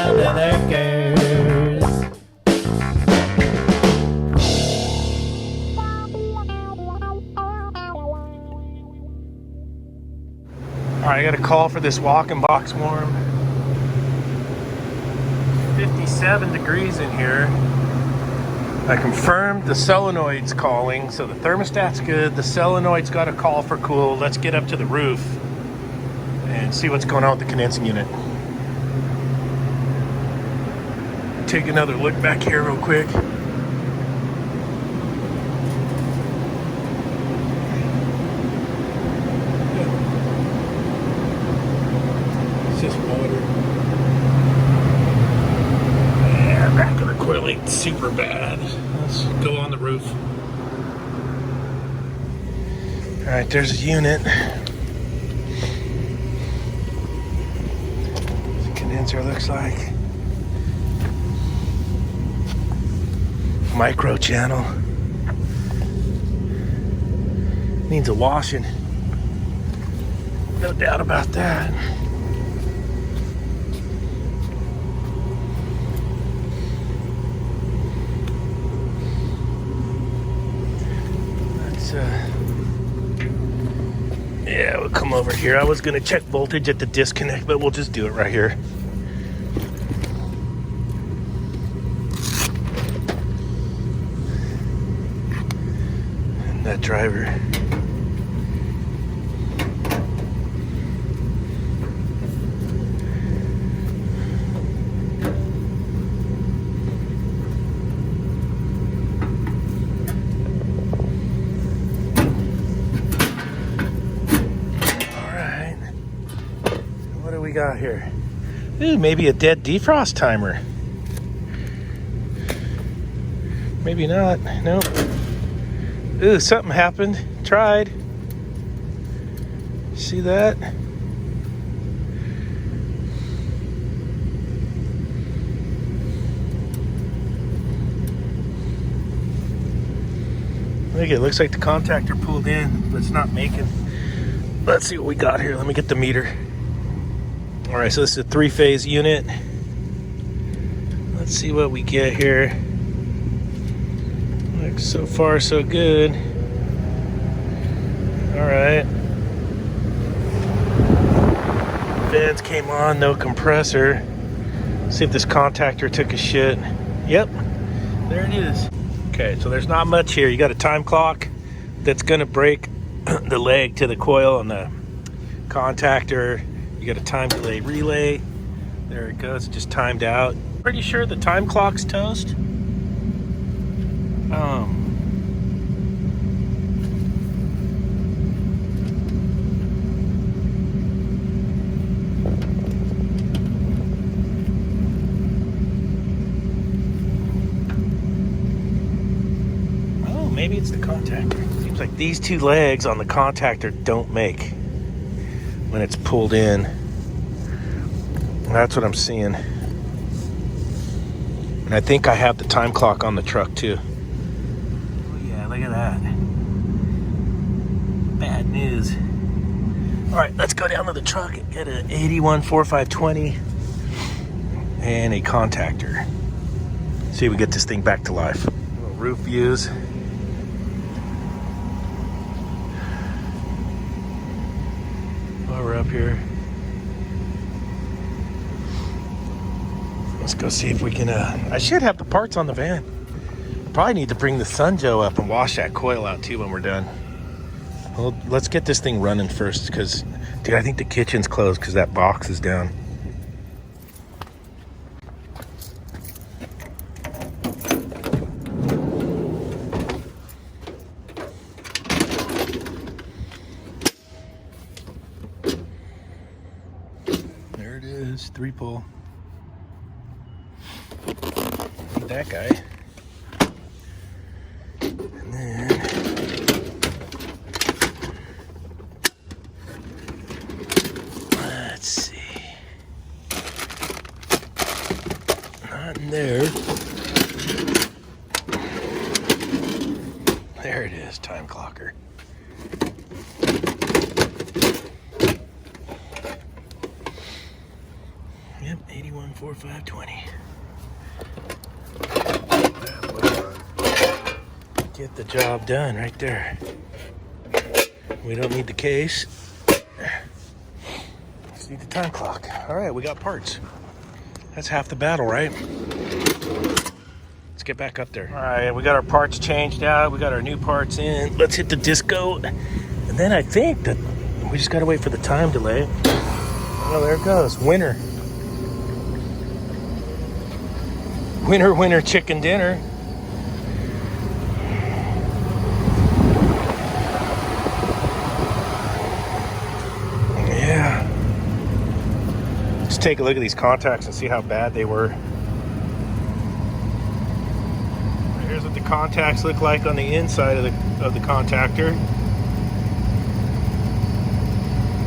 under the gears. Alright, I got a call for this walk-in box warm. 57 degrees in here. I confirmed the solenoid's calling, so the thermostat's good. The solenoid's got a call for cool. Let's get up to the roof and see what's going on with the condensing unit. Take another look back here real quick. It's just water. Yeah, back of the coil ain't super bad. Let's go on the roof. All right, there's a unit. The condenser looks like. Micro channel. Needs a washing. No doubt about that. Yeah, we'll come over here. I was gonna check voltage at the disconnect, but we'll just do it right here. And that driver. We got here? Ooh, maybe a dead defrost timer. Maybe not. Nope. Ooh, something happened. Tried. See that? Look, it looks like the contactor pulled in, but it's not making. Let's see what we got here. Let me get the meter. All right, so this is a 3-phase unit. Let's see what we get here. Looks so far so good. All right. Fans came on, no compressor. See if this contactor took a shit. Yep, there it is. Okay, so there's not much here. You got a time clock that's gonna break the leg to the coil on the contactor. You got a time delay relay. There it goes, it just timed out. Pretty sure the time clock's toast. Oh, maybe it's the contactor. Seems like these two legs on the contactor don't make when it's pulled in. That's what I'm seeing. And I think I have the time clock on the truck too. Oh yeah, look at that. Bad news. All right, let's go down to the truck and get an 814520 and a contactor. See if we get this thing back to life. Little roof views. While we're up here, let's go see if we can, I should have the parts on the van. Probably need to bring the Sunjoe up and wash that coil out too when we're done. Well, let's get this thing running first because, dude, I think the kitchen's closed because that box is down. There it is, 3-pole. That guy. And then let's see. Not in there. There it is, time clocker. Yep, 81 14520. Get the job done right there. We don't need the case. Just need the time clock. All right, we got parts. That's half the battle, right? Let's get back up there. All right, we got our parts changed out. We got our new parts in. Let's hit the disco. And then I think that we just got to wait for the time delay. Oh, there it goes. Winner. Winner, winner, chicken dinner. Yeah. Let's take a look at these contacts and see how bad they were. Here's what the contacts look like on the inside of the contactor.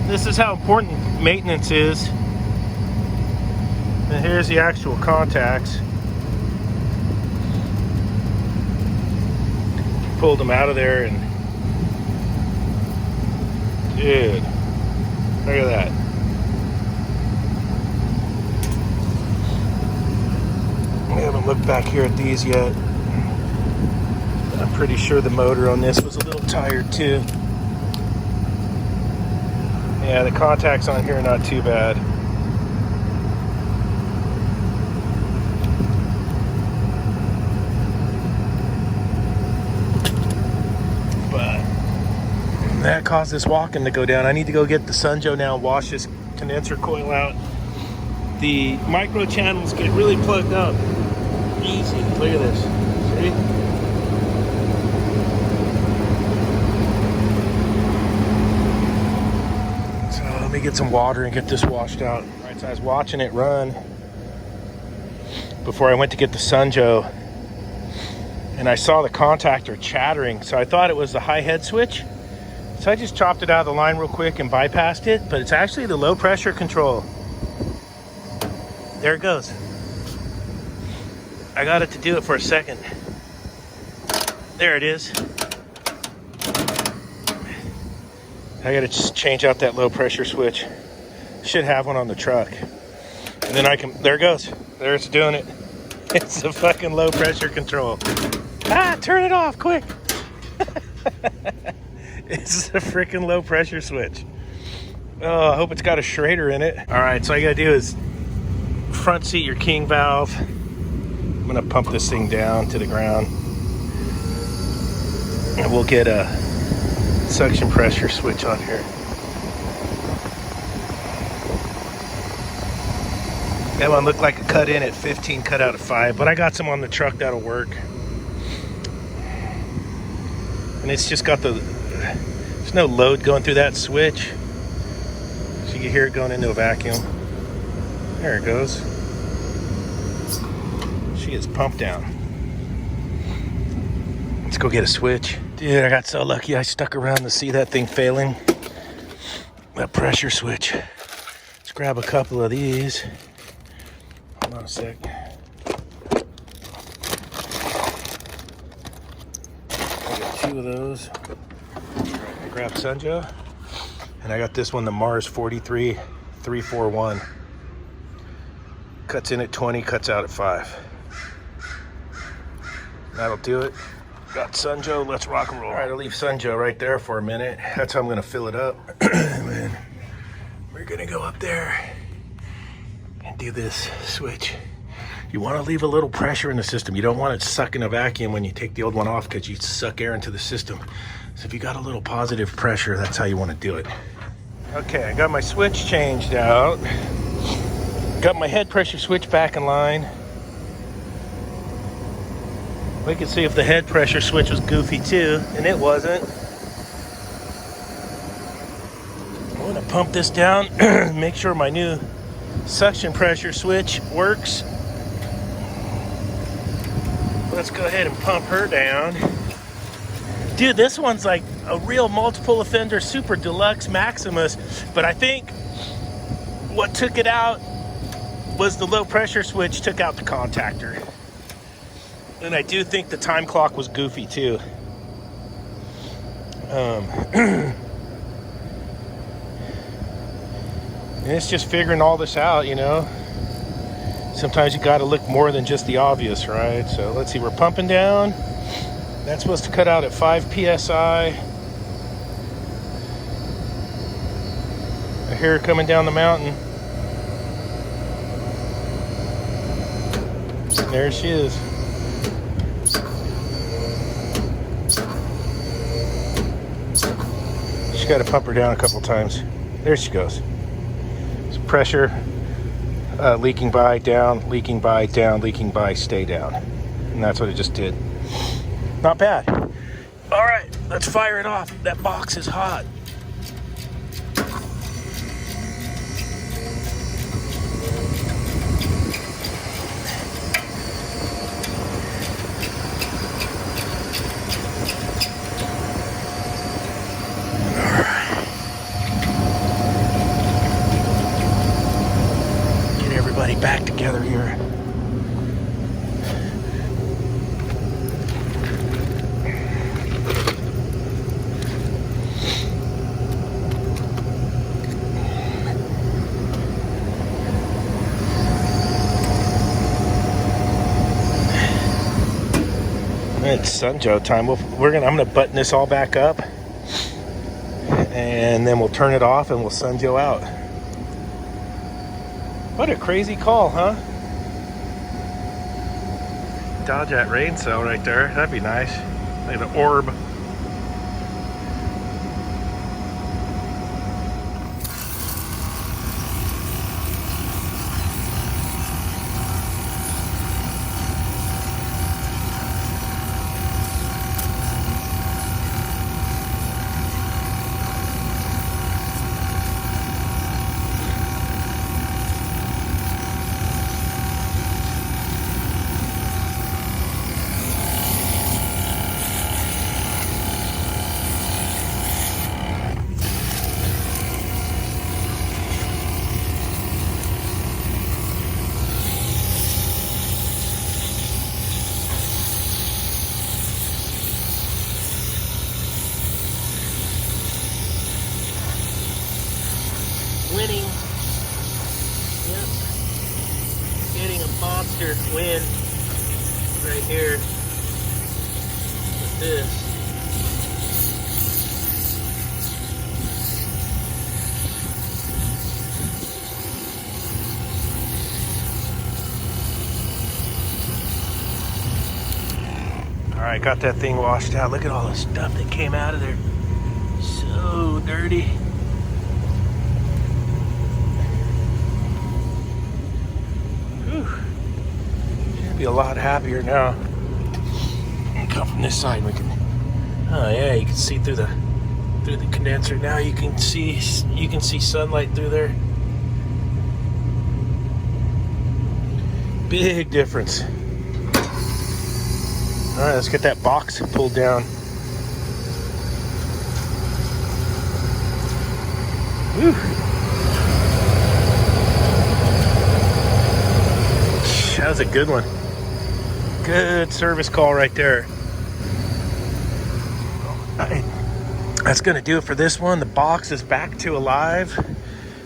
This is how important maintenance is. And here's the actual contacts. Pulled them out of there and dude, look at that. We haven't looked back here at these yet. I'm pretty sure the motor on this was a little tired too. Yeah, the contacts on here are not too bad. But that caused this walking to go down. I need to go get the Sunjo now and wash this condenser coil out. The micro channels get really plugged up easy. Look at this. See? Let me get some water and get this washed out. All right, so I was watching it run before I went to get the Sunjo, and I saw the contactor chattering, so I thought it was the high head switch. So I just chopped it out of the line real quick and bypassed it, but it's actually the low pressure control. There it goes. I got it to do it for a second. There it is. I gotta just change out that low pressure switch. Should have one on the truck. And then I can, there it goes. There it's doing it. It's the fucking low pressure control. Ah, turn it off quick. It's the freaking low pressure switch. Oh, I hope it's got a Schrader in it. All right, so all you gotta do is front seat your king valve. I'm gonna pump this thing down to the ground. And we'll get a suction pressure switch on here. That one looked like a cut in at 15, cut out at 5, but I got some on the truck that'll work. And it's just got there's no load going through that switch. So you can hear it going into a vacuum. There it goes. She is pumped down. Let's go get a switch. Dude, I got so lucky I stuck around to see that thing failing. That pressure switch. Let's grab a couple of these. Hold on a sec. I got 2 of those. I grabbed Sunjo. And I got this one, the Mars 43341. Cuts in at 20, cuts out at 5. That'll do it. Got Sunjo, let's rock and roll. All right, I'll leave Sunjo right there for a minute. That's how I'm gonna fill it up. Man, we're gonna go up there and do this switch. You wanna leave a little pressure in the system. You don't want it sucking a vacuum when you take the old one off because you suck air into the system. So if you got a little positive pressure, that's how you wanna do it. Okay, I got my switch changed out. Got my head pressure switch back in line. We can see if the head pressure switch was goofy too, and it wasn't. I'm gonna pump this down, make sure my new suction pressure switch works. Let's go ahead and pump her down. Dude, this one's like a real multiple offender super deluxe Maximus, but I think what took it out was the low pressure switch took out the contactor. And I do think the time clock was goofy too. And it's just figuring all this out, you know. Sometimes you got to look more than just the obvious, right? So let's see, we're pumping down. That's supposed to cut out at 5 psi. I hear her coming down the mountain. There she is. Just got to pump her down a couple times. There she goes. So pressure, leaking by, down, leaking by, down, leaking by, stay down. And that's what it just did. Not bad. All right, let's fire it off. That box is hot. Back together here. It's Sunjoe time. I'm gonna button this all back up, and then we'll turn it off and we'll Sunjoe out. What a crazy call, huh? Dodge that rain cell right there. That'd be nice. Like the orb. Winning. Yep. Getting a monster win right here with this. All right, got that thing washed out. Look at all the stuff that came out of there. So dirty. Be a lot happier now. Come from this side, we can. Oh yeah, you can see through the condenser. Now you can see sunlight through there. Big difference. All right, let's get that box pulled down. Whew. That was a good one. Good service call right there. That's gonna do it for this one. The box is back to alive.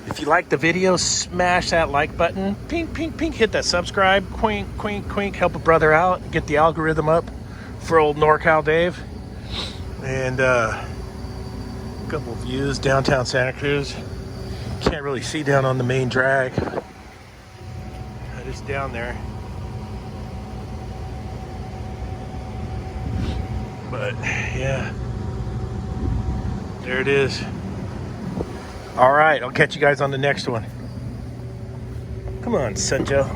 If you like the video, smash that like button. Pink, pink, pink. Hit that subscribe. Quink, quink, quink. Help a brother out. Get the algorithm up for old NorCal Dave. And a couple of views downtown Santa Cruz. Can't really see down on the main drag. It's down there. But yeah, there it is. All right, I'll catch you guys on the next one. Come on, Sunjoe.